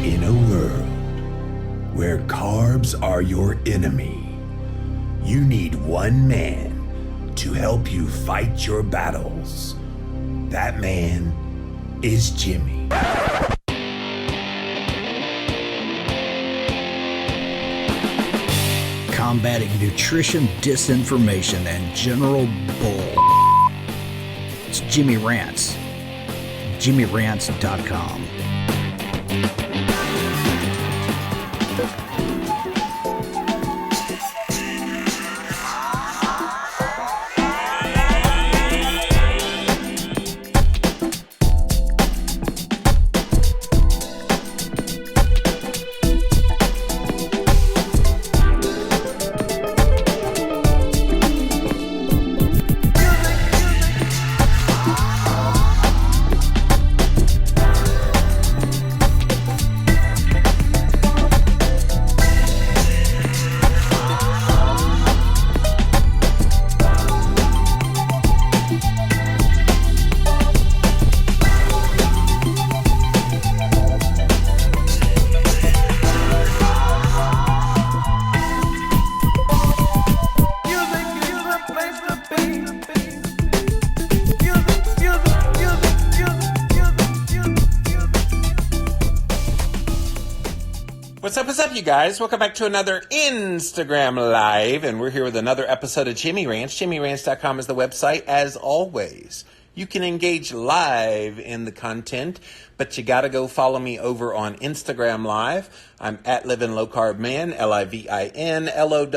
In a world where carbs are your enemy, you need one man to help you fight your battles. That man is Jimmy. Combating nutrition disinformation and general bull. It's Jimmy Rants. JimmyRants.com. What's up, you guys? Welcome back to another Instagram Live, and we're here with another episode of Jimmy Rants. JimmyRants.com is the website. As always, you can engage live in the content, but you got to go follow me over on Instagram Live. I'm at Living Low Carb Man, LIVIN,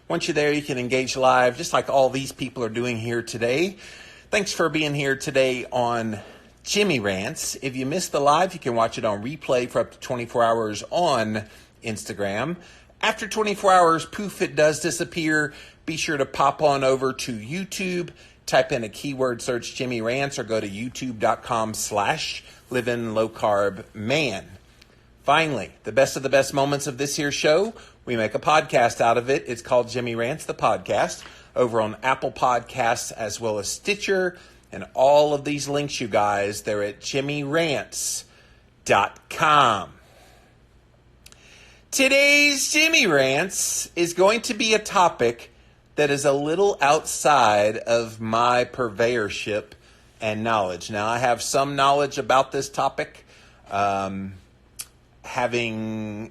Once you're there, you can engage live, just like all these people are doing here today. Thanks for being here today on Jimmy Rants. If you missed the live, you can watch it on replay for up to 24 hours on Instagram. After 24 hours, poof, it does disappear. Be sure to pop on over to YouTube, type in a keyword search Jimmy Rants, or go to youtube.com/living low carb man. Finally, the best of the best moments of this here show, we make a podcast out of it. It's called Jimmy Rants, the podcast, over on Apple Podcasts as well as Stitcher. And all of these links, you guys, they're at JimmyRants.com. Today's Jimmy Rants is going to be a topic that is a little outside of my purveyorship and knowledge. Now, I have some knowledge about this topic, having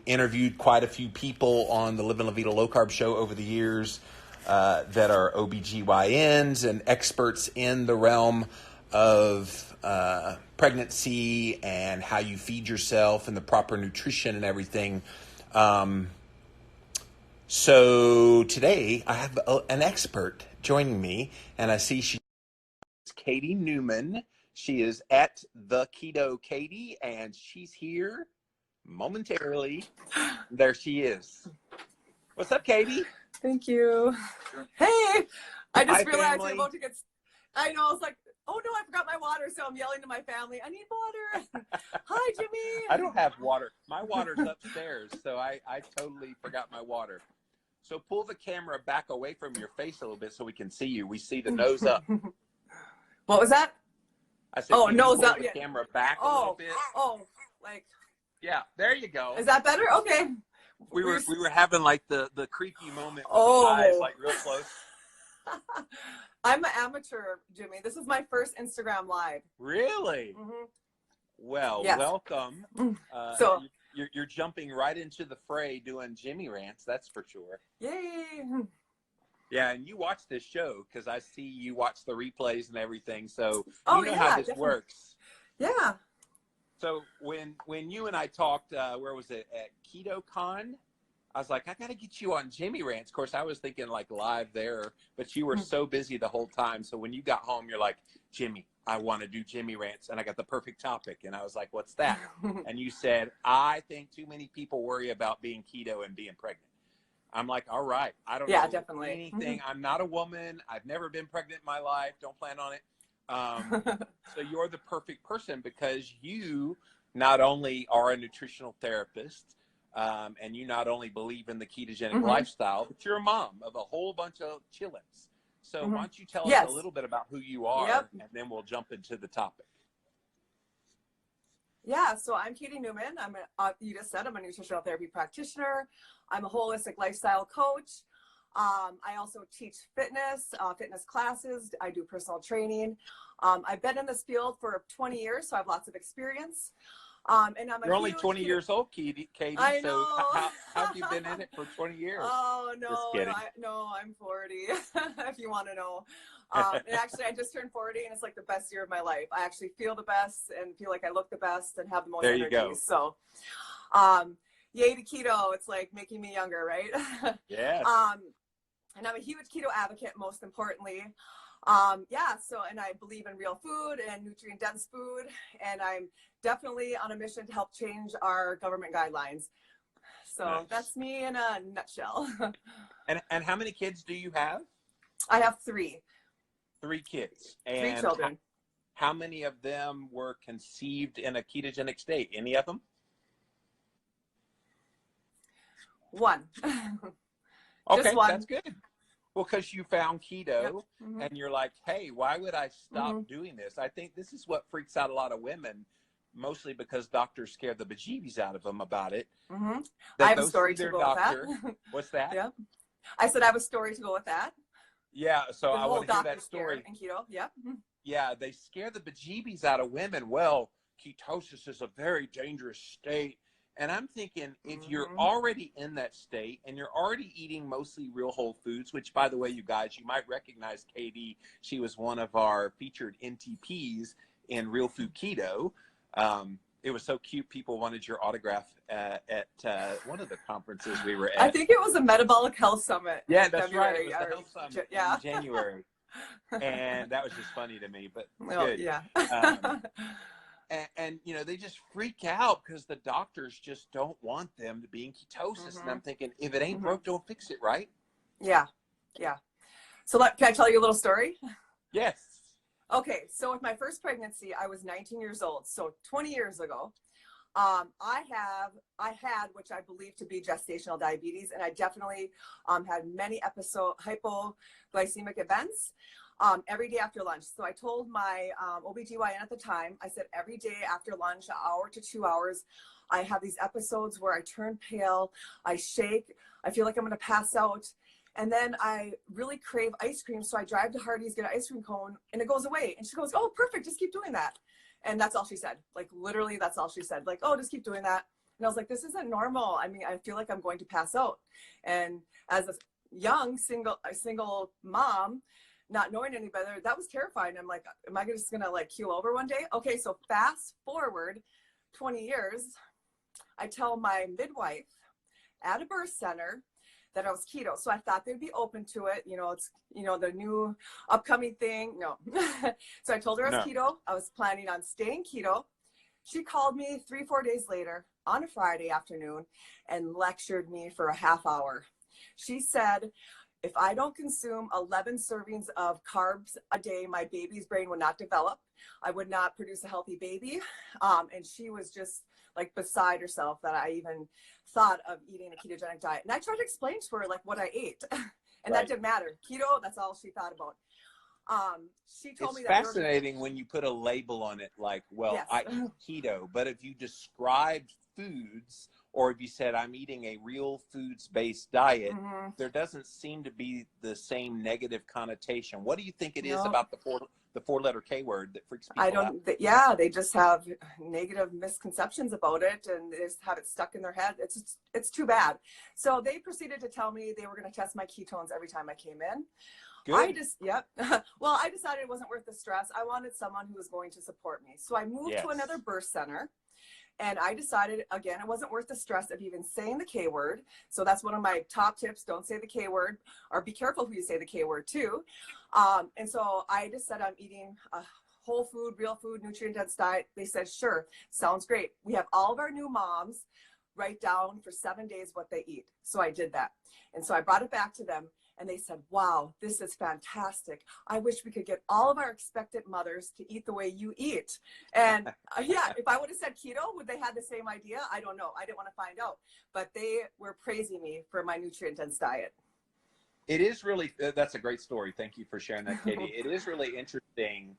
interviewed quite a few people on the Living La Vida Low Carb show over the years, that are OBGYNs and experts in the realm of pregnancy and how you feed yourself and the proper nutrition and everything. So today I have an expert joining me, and I see she's Katie Newman. She is at the Keto Katie, and she's here momentarily. There she is. What's up, Katie? Thank you. Hey, I just Hi, realized family. I'm about to get, I know, I was like, oh no, I forgot my water. So I'm yelling to my family, I need water. Hi, Jimmy. I don't have water. My water's upstairs, so I totally forgot my water. So pull the camera back away from your face a little bit so we can see you. We see the nose up. What was that? I said, Oh, can you nose pull up, the yeah. camera back a little bit. Like. Yeah, there you go. Is that better? Okay. We were having like the creepy moment with Oh. the eyes like real close. I'm an amateur, Jimmy. This is my first Instagram live. Really? Mm-hmm. Well, Yes. welcome. So you're jumping right into the fray doing Jimmy Rants, that's for sure. yay. Yeah, and you watch this show because I see you watch the replays and everything, so Oh, you know yeah, how this definitely. works. Yeah. So when you and I talked, where was it, at KetoCon? I was like, I got to get you on Jimmy Rants. Of course, I was thinking like live there, but you were so busy the whole time. So when you got home, you're like, Jimmy, I want to do Jimmy Rants, and I got the perfect topic. And I was like, what's that? And you said, I think too many people worry about being keto and being pregnant. I'm like, all right, I don't know definitely. anything. I'm not a woman. I've never been pregnant in my life. Don't plan on it. So you're the perfect person because you not only are a nutritional therapist, and you not only believe in the ketogenic lifestyle, but you're a mom of a whole bunch of chillins. So why don't you tell us a little bit about who you are, and then we'll jump into the topic. Yeah, so I'm Katie Newman. You just said I'm a nutritional therapy practitioner. I'm a holistic lifestyle coach. I also teach fitness classes. I do personal training. I've been in this field for 20 years, so I have lots of experience. And I'm You're only 20 years old, Katie. I So know. how have you been in it for 20 years? Oh, no. Just kidding. I'm 40, if you want to know. And actually, I just turned 40, and it's like the best year of my life. I actually feel the best and feel like I look the best and have the most There energy. you go. So, yay to keto. It's like making me younger, right? Yes. And I'm a huge keto advocate, most importantly. And I believe in real food and nutrient dense food, and I'm definitely on a mission to help change our government guidelines. So Nice. That's me in a nutshell. And how many kids do you have? I have 3. 3 kids. 3 And children. how many of them were conceived in a ketogenic state? Any of them? 1. Okay, Just 1. that's good. Well, because you found keto, Yep. Mm-hmm. and you're like, hey, why would I stop doing this? I think this is what freaks out a lot of women, mostly because doctors scare the bejeebies out of them about it. Mm-hmm. I have a story to go with that. What's that? Yeah. I said I have a story to go with that. Yeah, so The I whole want to hear that doctor story. scare in keto. Yep. Yeah, they scare the bejeebies out of women. Well, ketosis is a very dangerous state. And I'm thinking, if you're already in that state and you're already eating mostly real whole foods, which, by the way, you guys, you might recognize Katie. She was one of our featured NTPs in Real Food Keto. It was so cute. People wanted your autograph at one of the conferences we were at. I think it was a metabolic health summit. Yeah, that's February, right. It was the health summit in January. And that was just funny to me, but good. Yeah. And you know, they just freak out because the doctors just don't want them to be in ketosis. And I'm thinking, if it ain't broke, don't fix it, right? Yeah. So can I tell you a little story? Yes. Okay, so with my first pregnancy, I was 19 years old. So 20 years ago, I had, which I believe to be gestational diabetes, and I definitely had many hypoglycemic events. Every day after lunch. So I told my OBGYN at the time, I said, every day after lunch, an hour to 2 hours, I have these episodes where I turn pale, I shake, I feel like I'm going to pass out. And then I really crave ice cream. So I drive to Hardee's, get an ice cream cone, and it goes away. And she goes, oh, perfect. Just keep doing that. And that's all she said. Like, literally, that's all she said. Like, oh, just keep doing that. And I was like, this isn't normal. I mean, I feel like I'm going to pass out. And as a young single mom, not knowing any better, that was terrifying. I'm like, am I just gonna like keel over one day? Okay, so fast forward 20 years, I tell my midwife at a birth center that I was keto. So I thought they'd be open to it. You know, it's, you know, the new upcoming thing. No. So I told her I was keto. I was planning on staying keto. She called me 3-4 days later on a Friday afternoon and lectured me for a half hour. She said, if I don't consume 11 servings of carbs a day, my baby's brain would not develop. I would not produce a healthy baby. And she was just like beside herself that I even thought of eating a ketogenic diet. And I tried to explain to her like what I ate. And that didn't matter. Keto, that's all she thought about. She told me that. It's fascinating when you put a label on it like, well, yes. I eat keto. But if you described foods, or if you said I'm eating a real foods-based diet, there doesn't seem to be the same negative connotation. What do you think it is about the four-letter K word that freaks people out? Yeah, they just have negative misconceptions about it, and they just have it stuck in their head. It's too bad. So they proceeded to tell me they were going to test my ketones every time I came in. Good. Well, I decided it wasn't worth the stress. I wanted someone who was going to support me. So I moved to another birth center. And I decided, again, it wasn't worth the stress of even saying the K word. So that's one of my top tips. Don't say the K word, or be careful who you say the K word to. And so I just said I'm eating a whole food, real food, nutrient-dense diet. They said, sure, sounds great. We have all of our new moms write down for 7 days what they eat. So I did that. And so I brought it back to them. And they said, wow, this is fantastic. I wish we could get all of our expectant mothers to eat the way you eat. And if I would have said keto, would they have the same idea? I don't know. I didn't want to find out. But they were praising me for my nutrient-dense diet. It is really, that's a great story. Thank you for sharing that, Katie. It is really interesting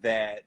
that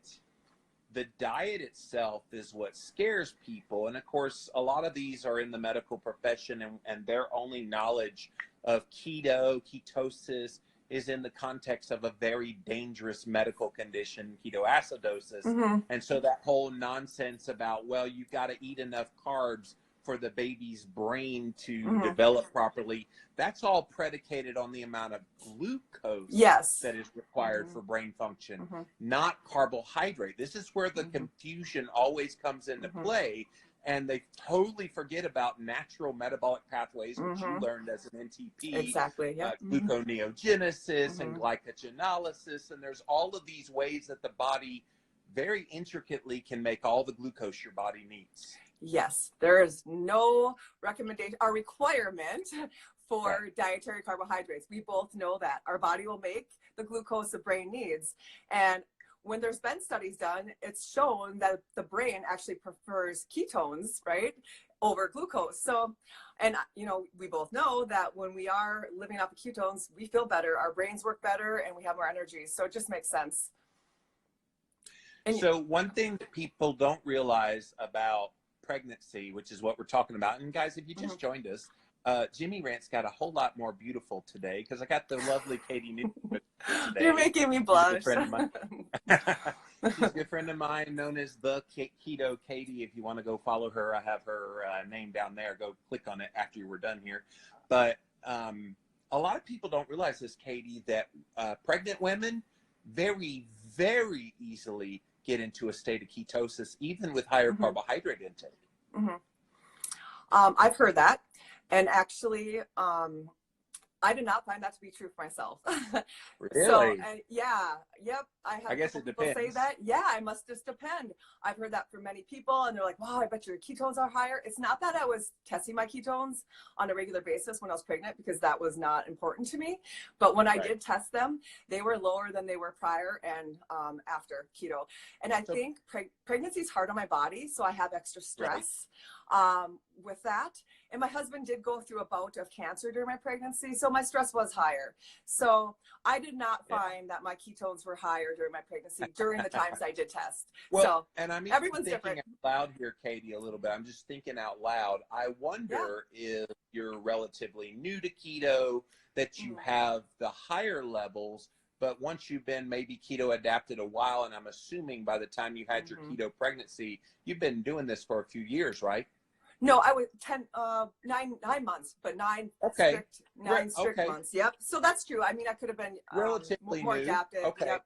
the diet itself is what scares people. And of course, a lot of these are in the medical profession, and their only knowledge of keto, ketosis, is in the context of a very dangerous medical condition, ketoacidosis. Mm-hmm. And so that whole nonsense about, well, you've got to eat enough carbs for the baby's brain to Mm-hmm. develop properly, that's all predicated on the amount of glucose Yes. that is required Mm-hmm. for brain function, Mm-hmm. not carbohydrate. This is where the Mm-hmm. confusion always comes into Mm-hmm. play. And they totally forget about natural metabolic pathways, which Mm-hmm. you learned as an NTP, Exactly. Yeah. gluconeogenesis and Mm-hmm. glycogenolysis. And there's all of these ways that the body very intricately can make all the glucose your body needs. Yes, there is no recommendation or requirement for dietary carbohydrates. We both know that our body will make the glucose the brain needs. And when there's been studies done, it's shown that the brain actually prefers ketones, right, over glucose. So, and you know, we both know that when we are living off of ketones, we feel better, our brains work better, and we have more energy. So it just makes sense. And so one thing that people don't realize about pregnancy, which is what we're talking about, and guys, if you just joined us, Jimmy Rant's got a whole lot more beautiful today because I got the lovely Katie Newman today. You're making me blush. She's a good friend of mine. She's a good friend of mine, known as the Keto Katie. If you want to go follow her, I have her name down there. Go click on it after we're done here. But a lot of people don't realize this, Katie, that pregnant women very, very easily get into a state of ketosis, even with higher carbohydrate intake. Mm-hmm. I've heard that. And actually, I did not find that to be true for myself. Really? So, yeah, yep. I guess it people depends. say that. Yeah, it must just depend. I've heard that from many people, and they're like, wow, I bet your ketones are higher. It's not that I was testing my ketones on a regular basis when I was pregnant, because that was not important to me. But when I did test them, they were lower than they were prior and after keto. And I think pregnancy is hard on my body, so I have extra stress with that. And my husband did go through a bout of cancer during my pregnancy, so my stress was higher. So I did not find that my ketones were higher during my pregnancy during the times I did test. Well, so, and I'm everyone's thinking different. out loud here, Katie, a little bit. I'm just thinking out loud. I wonder if you're relatively new to keto, that you have the higher levels, but once you've been maybe keto adapted a while, and I'm assuming by the time you had your keto pregnancy, you've been doing this for a few years, right? No, I was 9 months, but nine strict months. Yep. So that's true. I mean, I could have been relatively more new. adapted. Okay. Yep.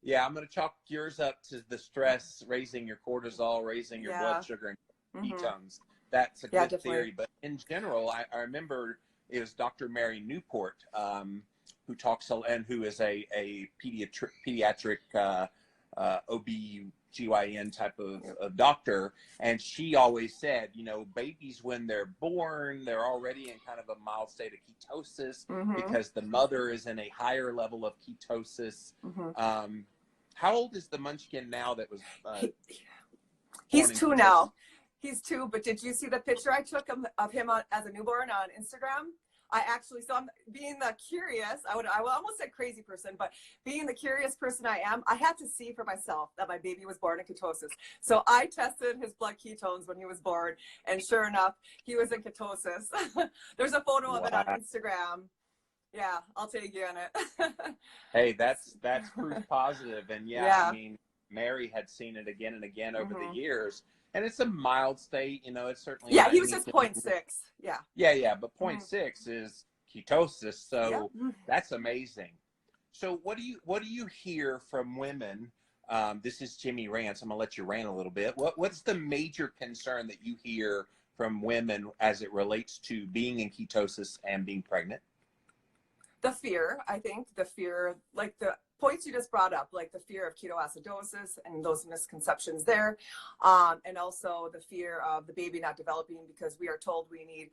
Yeah, I'm going to chalk yours up to the stress, raising your cortisol, raising your blood sugar and ketones. That's a good theory. But in general, I remember it was Dr. Mary Newport who talks, and who is a pediatric OB-GYN type of doctor, and she always said, you know, babies when they're born, they're already in kind of a mild state of ketosis because the mother is in a higher level of ketosis. How old is the munchkin now that was he's 2 now. He's 2, but did you see the picture I took of him as a newborn on Instagram? I actually, so I'm being the curious, I would almost say crazy person, but being the curious person I am, I had to see for myself that my baby was born in ketosis. So I tested his blood ketones when he was born, and sure enough, he was in ketosis. There's a photo of it on Instagram. Yeah, I'll take you on it. Hey, that's proof positive. And I mean, Mary had seen it again and again over the years. And it's a mild state, you know, it's certainly. Yeah, he was just 0.6. Yeah. Yeah, but 0.6 is ketosis. So that's amazing. So what do you hear from women? This is Jimmy Rants. I'm gonna let you rant a little bit. What's the major concern that you hear from women as it relates to being in ketosis and being pregnant? The fear, I think, like the points you just brought up, like the fear of ketoacidosis and those misconceptions there. And also the fear of the baby not developing, because we are told we need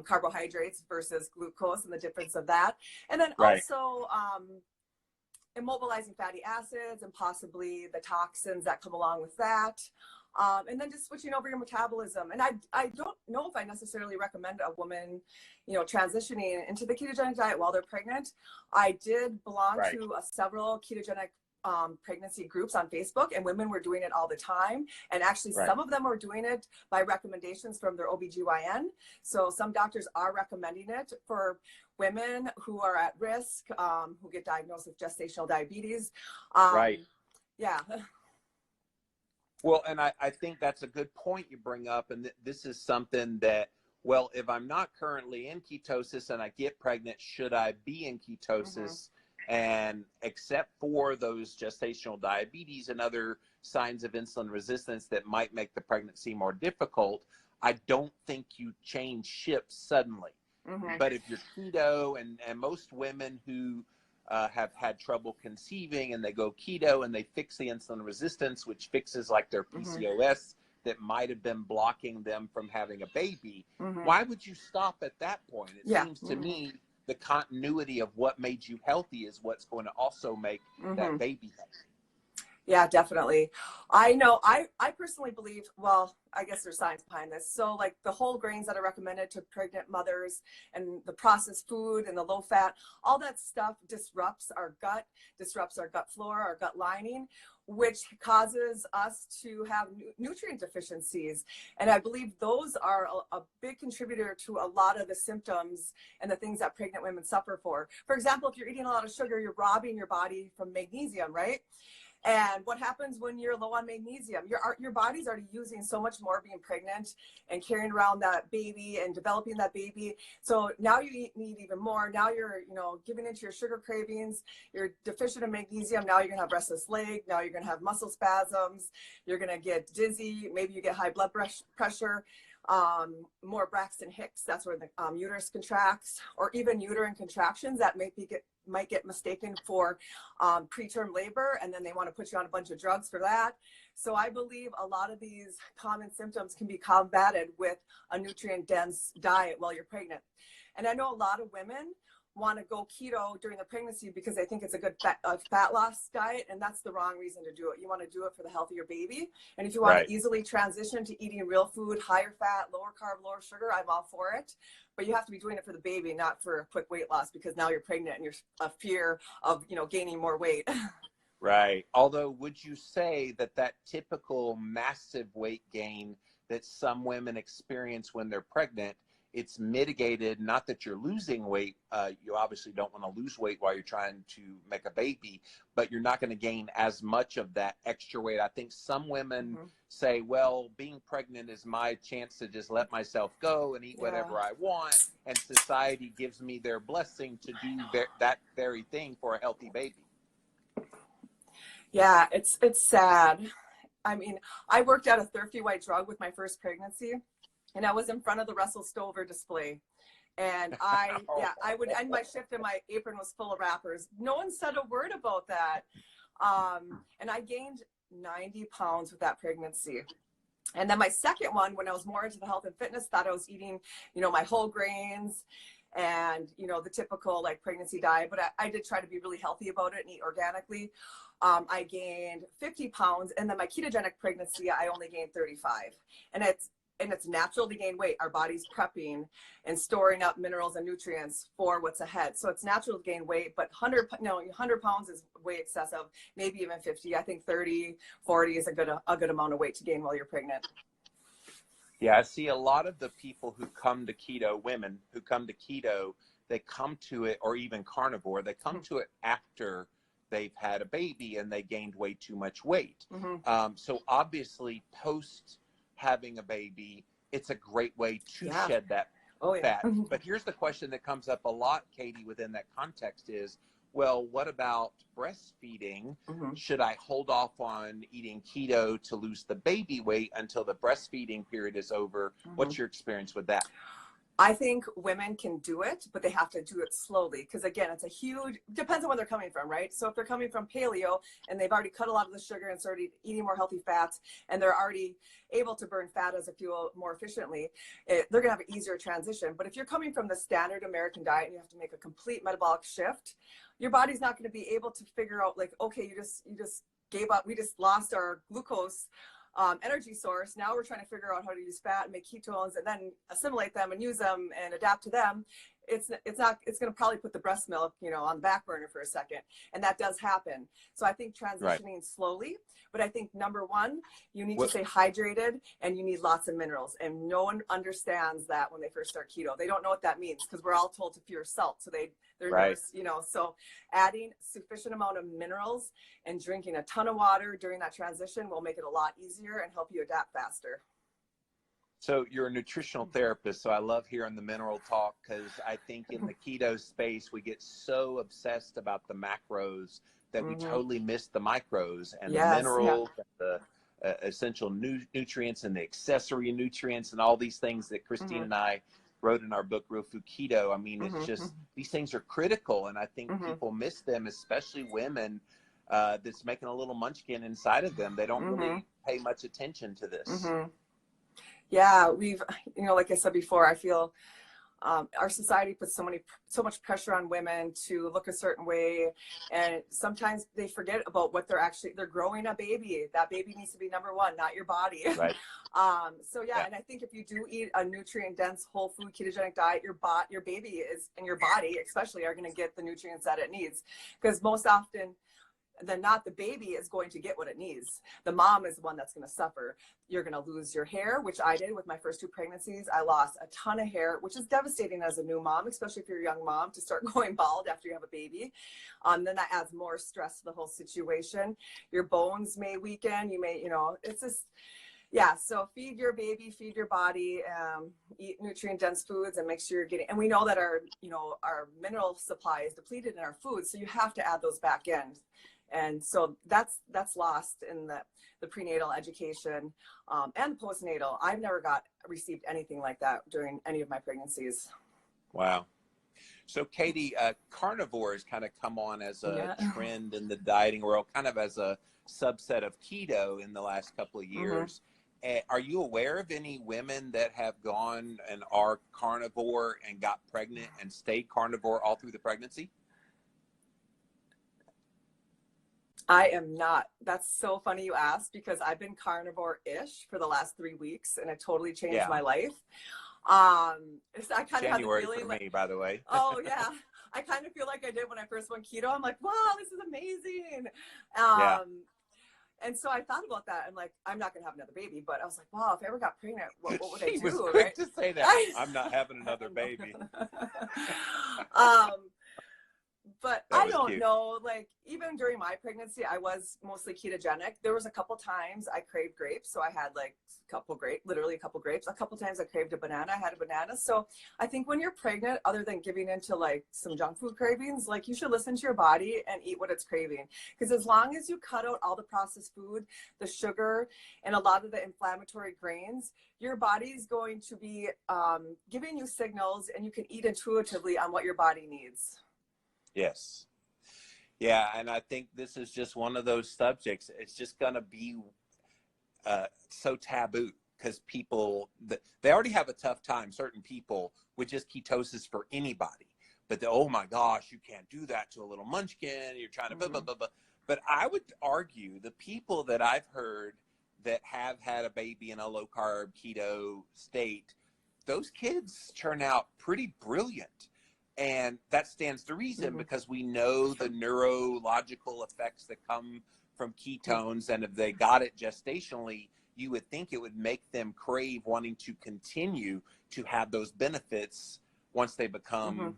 carbohydrates versus glucose and the difference of that. And then also immobilizing fatty acids and possibly the toxins that come along with that. And then just switching over your metabolism. And I don't know if I necessarily recommend a woman, you know, transitioning into the ketogenic diet while they're pregnant. I did belong to several ketogenic pregnancy groups on Facebook, and women were doing it all the time. And actually, Right. some of them are doing it by recommendations from their OBGYN. So some doctors are recommending it for women who are at risk, who get diagnosed with gestational diabetes. Right. Yeah. Well, and I think that's a good point you bring up. And this is something that, well, if I'm not currently in ketosis and I get pregnant, should I be in ketosis? And except for those gestational diabetes and other signs of insulin resistance that might make the pregnancy more difficult, I don't think you change ships suddenly. But if you're keto, and most women who have had trouble conceiving and they go keto and they fix the insulin resistance, which fixes like their PCOS that might have been blocking them from having a baby, why would you stop at that point? It seems to me the continuity of what made you healthy is what's going to also make that baby healthy. Yeah, definitely. I know, I personally believe, well, I guess there's science behind this. So like the whole grains that are recommended to pregnant mothers and the processed food and the low fat, all that stuff disrupts our gut flora, our gut lining, which causes us to have nutrient deficiencies. And I believe those are a big contributor to a lot of the symptoms and the things that pregnant women suffer for. For example, if you're eating a lot of sugar, you're robbing your body from magnesium, right? And what happens when you're low on magnesium? Your body's already using so much more being pregnant and carrying around that baby and developing that baby. So now you need even more. Now you're, giving into your sugar cravings. You're deficient in magnesium. Now you're gonna have restless leg. Now you're gonna have muscle spasms. You're gonna get dizzy. Maybe you get high blood pressure. More Braxton Hicks, that's where the uterus contracts, or even uterine contractions that might get mistaken for preterm labor, and then they want to put you on a bunch of drugs for that. So I believe a lot of these common symptoms can be combated with a nutrient dense diet while you're pregnant. And I know a lot of women want to go keto during the pregnancy because they think it's a good fat loss diet, and that's the wrong reason to do it. You want to do it for the healthier baby, and if you want to easily transition to eating real food, higher fat, lower carb, lower sugar, I'm all for it. But you have to be doing it for the baby, not for a quick weight loss, because now you're pregnant and you're a fear of gaining more weight. Right. Although, would you say that typical massive weight gain that some women experience when they're pregnant, it's mitigated? Not that you're losing weight. You obviously don't want to lose weight while you're trying to make a baby, but you're not going to gain as much of that extra weight. I think some women say, well, being pregnant is my chance to just let myself go and eat whatever I want, and society gives me their blessing to do that very thing for a healthy baby. Yeah, it's sad. I mean, I worked at a Thrifty White Drug with my first pregnancy, and I was in front of the Russell Stover display. And I would end my shift and my apron was full of wrappers. No one said a word about that. And I gained 90 pounds with that pregnancy. And then my second one, when I was more into the health and fitness, thought I was eating, my whole grains and, the typical like pregnancy diet. But I did try to be really healthy about it and eat organically. I gained 50 pounds. And then my ketogenic pregnancy, I only gained 35. And it's natural to gain weight. Our body's prepping and storing up minerals and nutrients for what's ahead. So it's natural to gain weight, but 100 pounds is way excessive, maybe even 50. I think 30, 40 is a good amount of weight to gain while you're pregnant. Yeah, I see a lot of the people who come to keto, women who come to keto, they come to it, or even carnivore, they come to it after they've had a baby and they gained way too much weight. So obviously post having a baby, it's a great way to shed that fat. But here's the question that comes up a lot, Katie, within that context is, well, what about breastfeeding? Should I hold off on eating keto to lose the baby weight until the breastfeeding period is over? What's your experience with that? I think women can do it, but they have to do it slowly. Because again, it's depends on where they're coming from, right? So if they're coming from paleo and they've already cut a lot of the sugar and started eating more healthy fats, and they're already able to burn fat as a fuel more efficiently, they're gonna have an easier transition. But if you're coming from the standard American diet and you have to make a complete metabolic shift, your body's not gonna be able to figure out like, okay, you just gave up, we just lost our glucose energy source. Now we're trying to figure out how to use fat and make ketones and then assimilate them and use them and adapt to them. it's going to probably put the breast milk, you know, on the back burner for a second. And that does happen. So I think transitioning slowly, but I think number one, you need to stay hydrated and you need lots of minerals. And no one understands that when they first start keto. They don't know what that means because we're all told to fear salt. So they're you know, so adding sufficient amount of minerals and drinking a ton of water during that transition will make it a lot easier and help you adapt faster. So you're a nutritional therapist, so I love hearing the mineral talk because I think in the keto space, we get so obsessed about the macros that we totally miss the micros and the minerals, and the essential nutrients and the accessory nutrients and all these things that Christine and I wrote in our book, Real Food Keto. I mean, it's just, these things are critical. And I think people miss them, especially women that's making a little munchkin inside of them. They don't really pay much attention to this. Yeah, we've, you know, like I said before, I feel our society puts so much pressure on women to look a certain way, and sometimes they forget about what they're growing a baby. That baby needs to be number one, not your body. Right. So yeah, and I think if you do eat a nutrient dense whole food ketogenic diet, your baby is, and your body especially, are going to get the nutrients that it needs, because most often than not, the baby is going to get what it needs. The mom is the one that's going to suffer. You're going to lose your hair, which I did with my first 2 pregnancies. I lost a ton of hair, which is devastating as a new mom, especially if you're a young mom, to start going bald after you have a baby. Then that adds more stress to the whole situation. Your bones may weaken. You may, you know, it's just, yeah. So feed your baby, feed your body, eat nutrient dense foods, and make sure you're getting, and we know that our mineral supply is depleted in our food. So you have to add those back in. And so that's lost in the prenatal education and postnatal. I've never received anything like that during any of my pregnancies. Wow. So Katie, carnivore has kind of come on as a trend in the dieting world, kind of as a subset of keto in the last couple of years. Are you aware of any women that have gone and are carnivore and got pregnant and stayed carnivore all through the pregnancy? I am not. That's so funny you asked, because I've been carnivore-ish for the last 3 weeks, and it totally changed my life. I kind of had the feeling for me, by the way. Oh yeah, I kind of feel like I did when I first went keto. I'm like, wow, this is amazing. And so I thought about that. I'm like, I'm not gonna have another baby, but I was like, wow, if I ever got pregnant, what would I do? She was quick to say that. I'm not having another baby. But I don't know, like, even during my pregnancy, I was mostly ketogenic. There was a couple times I craved grapes. So I had like literally a couple grapes. A couple times I craved a banana. I had a banana. So I think when you're pregnant, other than giving into like some junk food cravings, like, you should listen to your body and eat what it's craving. Because as long as you cut out all the processed food, the sugar, and a lot of the inflammatory grains, your body's going to be giving you signals, and you can eat intuitively on what your body needs. Yes. Yeah. And I think this is just one of those subjects. It's just going to be so taboo, because people, they already have a tough time, certain people, with just ketosis for anybody. But oh my gosh, you can't do that to a little munchkin. You're trying to blah, blah, blah, blah. But I would argue the people that I've heard that have had a baby in a low carb keto state, those kids turn out pretty brilliant. And that stands to reason, because we know the neurological effects that come from ketones. And if they got it gestationally, you would think it would make them crave wanting to continue to have those benefits once they become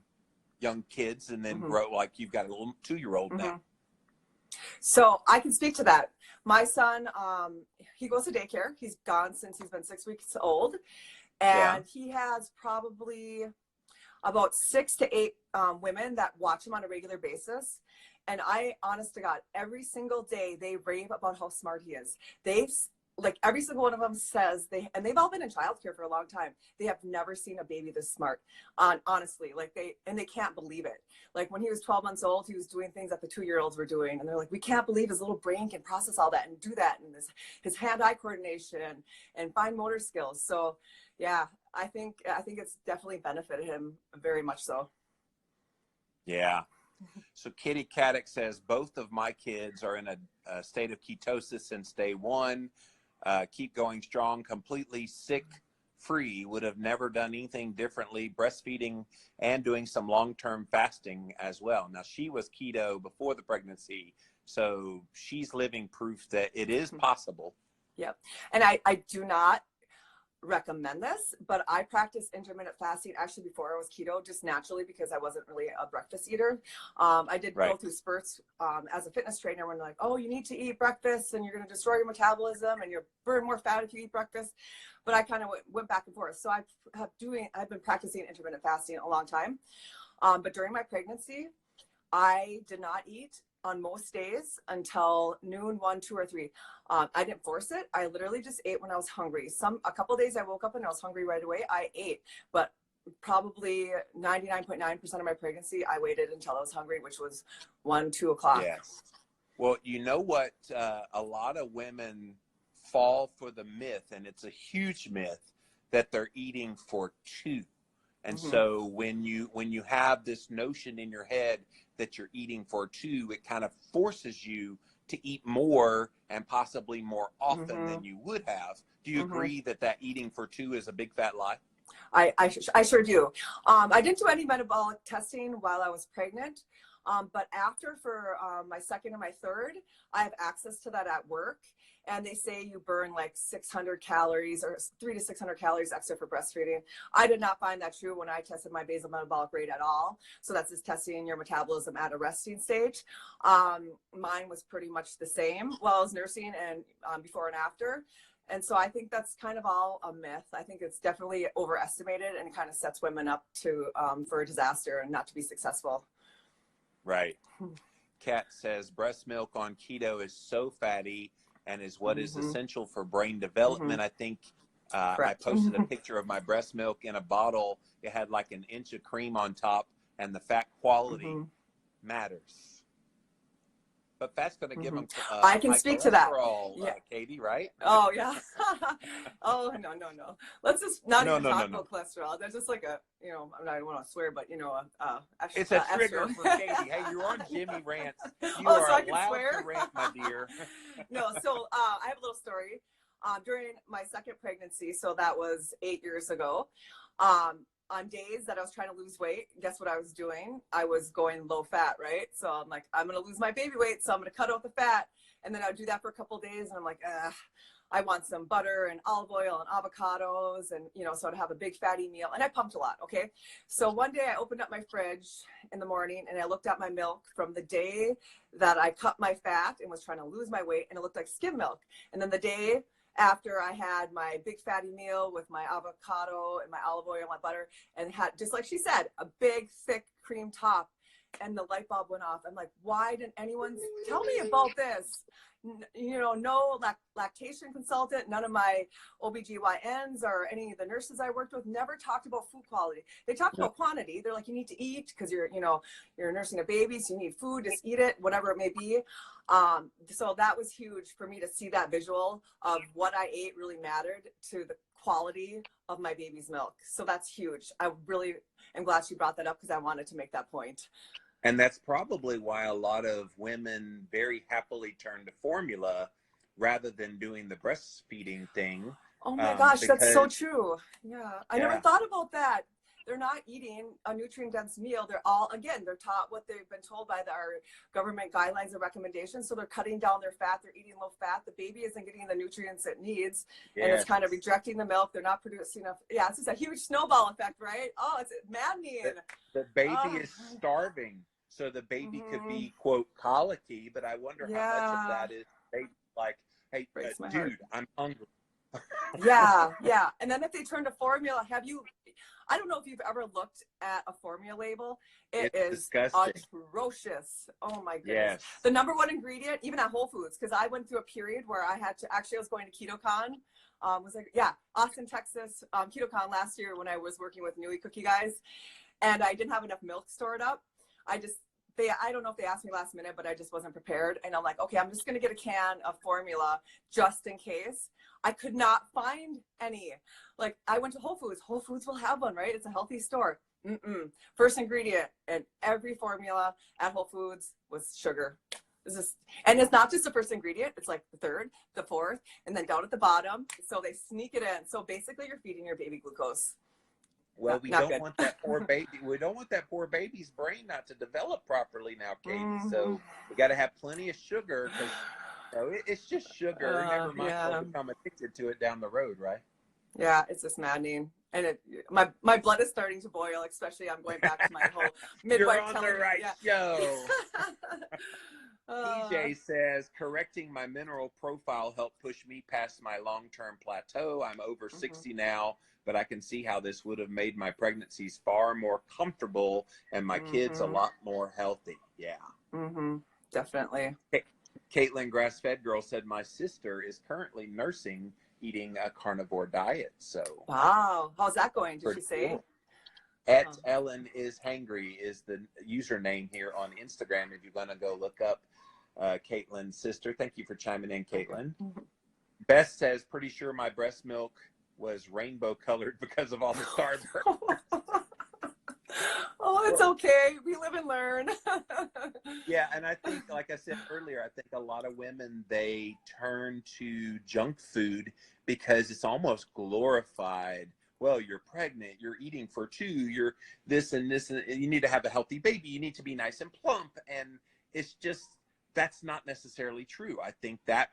young kids, and then grow, like you've got a little 2-year-old now. So I can speak to that. My son, he goes to daycare. He's gone since he's been 6 weeks old. And he has probably about 6 to 8 women that watch him on a regular basis. And I, honest to God, every single day they rave about how smart he is. Like, every single one of them says they've all been in childcare for a long time. They have never seen a baby this smart. Honestly, like, they can't believe it. Like, when he was 12 months old, he was doing things that the 2-year-olds were doing. And they're like, we can't believe his little brain can process all that and do that. And his hand-eye coordination and fine motor skills. So yeah, I think it's definitely benefited him very much so. Yeah. So Kitty Caddick says, both of my kids are in a state of ketosis since day one. Keep going strong, completely sick free, would have never done anything differently, breastfeeding and doing some long-term fasting as well. Now, she was keto before the pregnancy, so she's living proof that it is possible. Yep. And I do not recommend this, but I practiced intermittent fasting actually before I was keto, just naturally, because I wasn't really a breakfast eater. I did go through spurts as a fitness trainer when like, oh, you need to eat breakfast and you're going to destroy your metabolism and you'll burn more fat if you eat breakfast. But I kind of went back and forth. So I've been practicing intermittent fasting a long time. But during my pregnancy, I did not eat on most days until noon, 1, 2, or 3. I didn't force it. I literally just ate when I was hungry. A couple of days I woke up and I was hungry right away. I ate, but probably 99.9% of my pregnancy, I waited until I was hungry, which was 1, 2 o'clock. Yes. Well, you know what? A lot of women fall for the myth, and it's a huge myth, that they're eating for 2. And so when you have this notion in your head that you're eating for 2, it kind of forces you to eat more and possibly more often than you would have. Do you agree that eating for 2 is a big fat lie? I sure do. I didn't do any metabolic testing while I was pregnant, but after, for my second and my third, I have access to that at work. And they say you burn like 600 calories or 300 to 600 calories extra for breastfeeding. I did not find that true when I tested my basal metabolic rate at all. So that's just testing your metabolism at a resting stage. Mine was pretty much the same while I was nursing and before and after. And so I think that's kind of all a myth. I think it's definitely overestimated and it kind of sets women up to for a disaster and not to be successful. Right. Kat says breast milk on keto is so fatty and is what is essential for brain development. I think I posted a picture of my breast milk in a bottle. It had like an inch of cream on top, and the fat quality matters. But fat's going to give them I can speak to that. Katie, right? Oh, yeah. Oh, no. Let's just not even talk about cholesterol. There's just like a, I don't want to swear, but, it's a trigger for Katie. Hey, you're on Jimmy Rants. You are so allowed to rant, my dear. No, so I have a little story. During my second pregnancy, so that was 8 years ago, on days that I was trying to lose weight, guess what I was doing? I was going low fat, right? So I'm like, I'm going to lose my baby weight, so I'm going to cut out the fat. And then I would do that for a couple of days, and I'm like, I want some butter and olive oil and avocados, and, so I'd have a big fatty meal. And I pumped a lot, okay? So one day I opened up my fridge in the morning, and I looked at my milk from the day that I cut my fat and was trying to lose my weight, and it looked like skim milk. And then the day after I had my big fatty meal with my avocado and my olive oil and my butter, and had, just like she said, a big thick cream top, and the light bulb went off. I'm like, why didn't anyone tell me about this? No lactation consultant, none of my OBGYNs or any of the nurses I worked with never talked about food quality. They talked about quantity. They're like, you need to eat because you're nursing a baby, so you need food, just eat it, whatever it may be. So that was huge for me to see that visual of what I ate really mattered to the quality of my baby's milk. So that's huge. I really am glad she brought that up because I wanted to make that point. And that's probably why a lot of women very happily turn to formula rather than doing the breastfeeding thing. Oh my gosh, that's so true. Yeah, I never thought about that. They're not eating a nutrient-dense meal. They're taught what they've been told by our government guidelines and recommendations. So they're cutting down their fat. They're eating low fat. The baby isn't getting the nutrients it needs. And it's kind of rejecting the milk. They're not producing enough. Yeah, it's just a huge snowball effect, right? Oh, it's maddening. The baby is starving. So the baby could be, quote, colicky, but I wonder how much of that is like, hey, dude, I'm hungry. Yeah. And then if they turn to formula, I don't know if you've ever looked at a formula label. It's disgusting. Atrocious. Oh my goodness. Yes. The number one ingredient, even at Whole Foods, because I went through a period where I was going to KetoCon. Austin, Texas, KetoCon last year when I was working with Newman Cookie guys, and I didn't have enough milk stored up. I don't know if they asked me last minute, but I just wasn't prepared. And I'm like, okay, I'm just going to get a can of formula just in case. I could not find any. Like, I went to Whole Foods. Whole Foods will have one, right? It's a healthy store. First ingredient in every formula at Whole Foods was sugar. It's just, and it's not just the first ingredient. It's like the third, the fourth, and then down at the bottom. So they sneak it in. So basically you're feeding your baby glucose. Well, we Not don't good. want that poor baby. We don't want that poor baby's brain not to develop properly now, Katie. So we got to have plenty of sugar because it's just sugar. Never mind, we'll become addicted to it down the road, right? Yeah, it's just maddening. And my blood is starting to boil, especially I'm going back to my whole midwife. You're on the right show. PJ says, correcting my mineral profile helped push me past my long-term plateau. I'm over 60 now, but I can see how this would have made my pregnancies far more comfortable and my kids a lot more healthy. Yeah. Definitely. Caitlin Grass-Fed Girl said, my sister is currently nursing eating a carnivore diet. So wow, how's that going? Did she say? Cool. At Ellen is Hangry is the username here on Instagram. If you're gonna go look up Caitlin's sister. Thank you for chiming in, Caitlin. Beth says, pretty sure my breast milk was rainbow colored because of all the carbs. Oh, it's okay. We live and learn. Yeah, and I think, like I said earlier, I think a lot of women, they turn to junk food because it's almost glorified. Well, you're pregnant, you're eating for two, you're this and this, and you need to have a healthy baby, you need to be nice and plump. And it's just, that's not necessarily true. I think that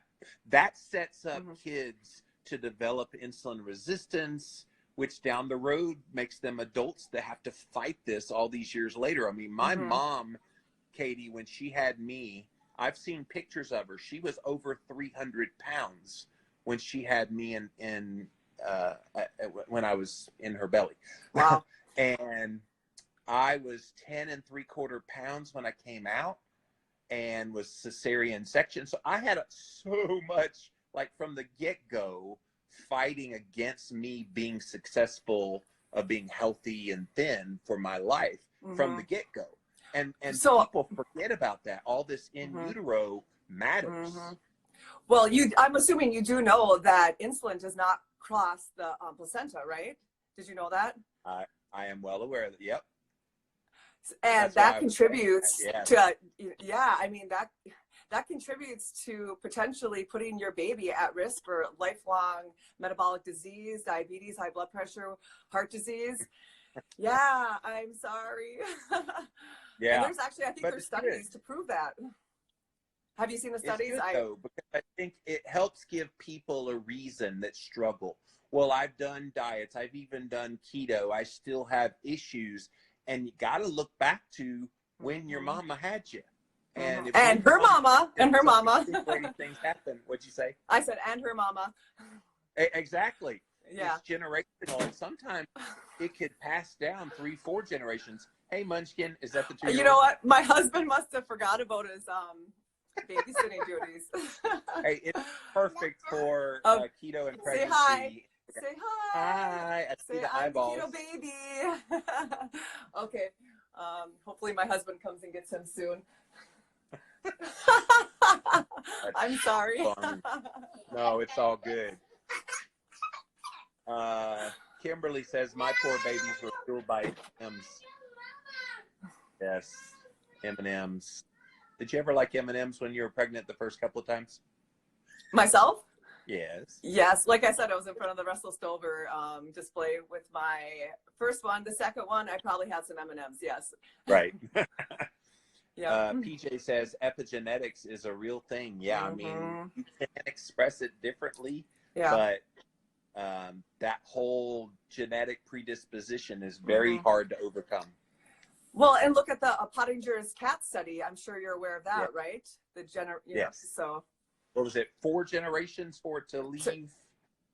sets up kids to develop insulin resistance, which down the road makes them adults that have to fight this all these years later. I mean, my mom, Katie, when she had me, I've seen pictures of her. She was over 300 pounds when she had me when I was in her belly. Wow. And I was 10 3/4 pounds when I came out and was cesarean section. So I had so much, like from the get-go, fighting against me being successful, of being healthy and thin for my life from the get-go. And so people forget about that. All this in utero matters. Well, I'm assuming you do know that insulin does not cross the placenta, right? Did you know that? I am well aware of that. Yep. And that contributes to, I mean, that contributes to potentially putting your baby at risk for lifelong metabolic disease, diabetes, high blood pressure, heart disease. Yeah, I'm sorry. Yeah. And there's actually, I think there's studies to prove that. Have you seen the studies? It's good, though, because I think it helps give people a reason that struggle. Well, I've done diets. I've even done keto. I still have issues. And you got to look back to when your mama had you. And her mama. Things happen. What'd you say? I said, and her mama. Exactly. Yeah. It's generational. And sometimes it could pass down 3-4 generations. Hey, Munchkin, is that the 2-year-old? You know what? My husband must have forgot about his babysitting duties. Hey, it's perfect for keto and pregnancy. Say hi. Say hi. Hi. I see the eyeballs. Keto baby. Okay. Hopefully my husband comes and gets him soon. I'm sorry. No, it's all good. Kimberly says, my poor babies were fueled by M&Ms. Yes, M&Ms. Did you ever like M&Ms when you were pregnant the first couple of times? Myself? Yes. Yes. Like I said, I was in front of the Russell Stover display with my first one. The second one, I probably had some M&Ms. Yes. Right. Yeah. PJ says epigenetics is a real thing. Yeah. I mean, you can express it differently, but that whole genetic predisposition is very hard to overcome. Well, and look at the Pottinger's cat study. I'm sure you're aware of that, right? The yes. So. What was it? 4 generations for it to leave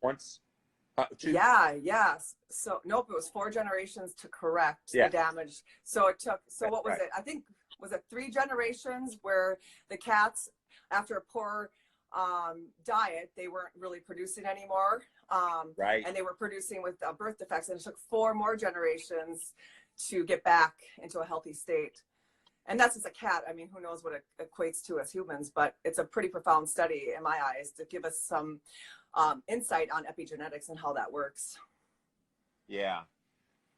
once? 2? Yeah, yes. So nope, it was 4 generations to correct the damage. So it took. So what was it? I think was it 3 generations where the cats, after a poor diet, they weren't really producing anymore. And they were producing with birth defects, and it took 4 more generations to get back into a healthy state. And that's just a cat. I mean, who knows what it equates to as humans, but it's a pretty profound study in my eyes to give us some insight on epigenetics and how that works. Yeah.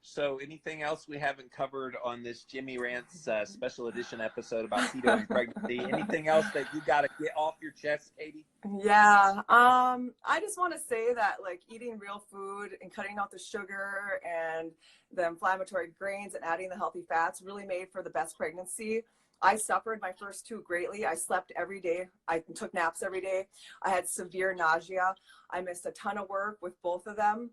So anything else we haven't covered on this Jimmy Rants special edition episode about keto and pregnancy? Anything else that you got to get off your chest, Katie? Yeah. I just want to say that like eating real food and cutting out the sugar and the inflammatory grains and adding the healthy fats really made for the best pregnancy. I suffered my first two greatly. I slept every day. I took naps every day. I had severe nausea. I missed a ton of work with both of them.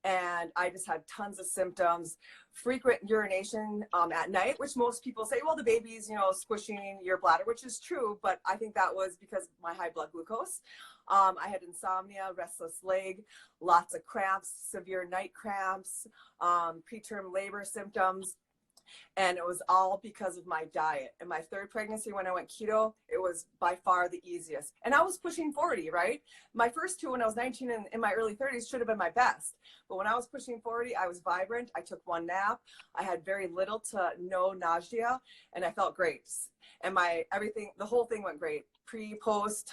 And I just had tons of symptoms, frequent urination at night, which most people say, well, the baby's, you know, squishing your bladder, which is true. But I think that was because of my high blood glucose. I had insomnia, restless leg, lots of cramps, severe night cramps, preterm labor symptoms. And it was all because of my diet. And my third pregnancy, when I went keto, it was by far the easiest. And I was pushing 40, right? My first two, when I was 19 and in my early 30s, should have been my best. But when I was pushing 40, I was vibrant. I took one nap. I had very little to no nausea, and I felt great. And the whole thing went great. Pre, post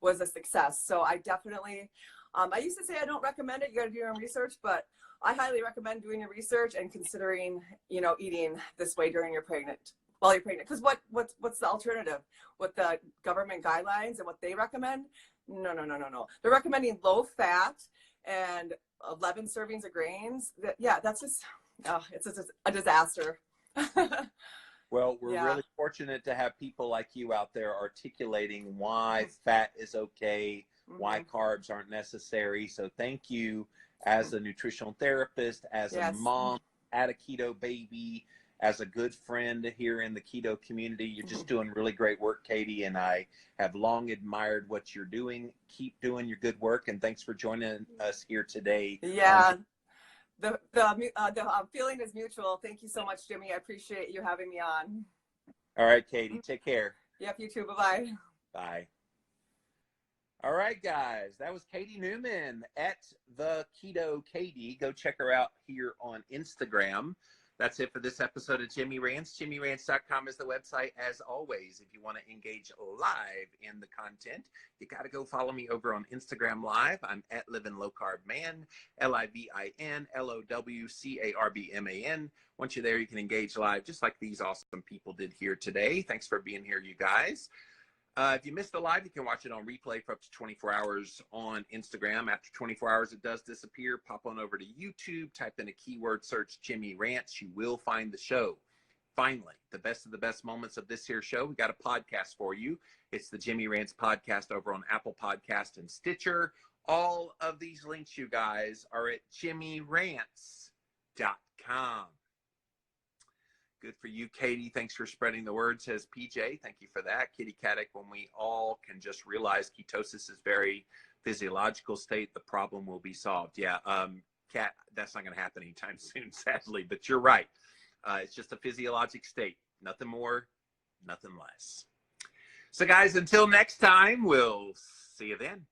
was a success. So I definitely, I used to say I don't recommend it. You got to do your own research, but I highly recommend doing your research and considering, you know, eating this way while you're pregnant. Because what's the alternative? What the government guidelines and what they recommend? No. They're recommending low fat and 11 servings of grains. That's just, it's just a disaster. Well, we're really fortunate to have people like you out there articulating why fat is okay, why carbs aren't necessary. So thank you as a nutritional therapist, as a mom, at a keto baby, as a good friend here in the keto community. You're just doing really great work, Katie, and I have long admired what you're doing. Keep doing your good work, and thanks for joining us here today. Yeah, the feeling is mutual. Thank you so much, Jimmy. I appreciate you having me on. All right, Katie, take care. Yep, you too. Bye-bye. Bye. All right, guys, that was Katie Newman at the Keto Katie. Go check her out here on Instagram. That's it for this episode of Jimmy Rants. JimmyRants.com is the website. As always, if you want to engage live in the content, you got to go follow me over on Instagram Live. I'm at Living Low Carb Man, LIVINLOWCARBMAN. Once you're there, you can engage live just like these awesome people did here today. Thanks for being here, you guys. If you missed the live, you can watch it on replay for up to 24 hours on Instagram. After 24 hours, it does disappear. Pop on over to YouTube, type in a keyword search, Jimmy Rants. You will find the show. Finally, the best of the best moments of this here show. We got a podcast for you. It's the Jimmy Rants podcast over on Apple Podcast and Stitcher. All of these links, you guys, are at jimmyrants.com. Good for you, Katie. Thanks for spreading the word, says PJ. Thank you for that. Kitty Caddick, when we all can just realize ketosis is very physiological state, the problem will be solved. Yeah, Kat, that's not going to happen anytime soon, sadly, but you're right. It's just a physiologic state. Nothing more, nothing less. So, guys, until next time, we'll see you then.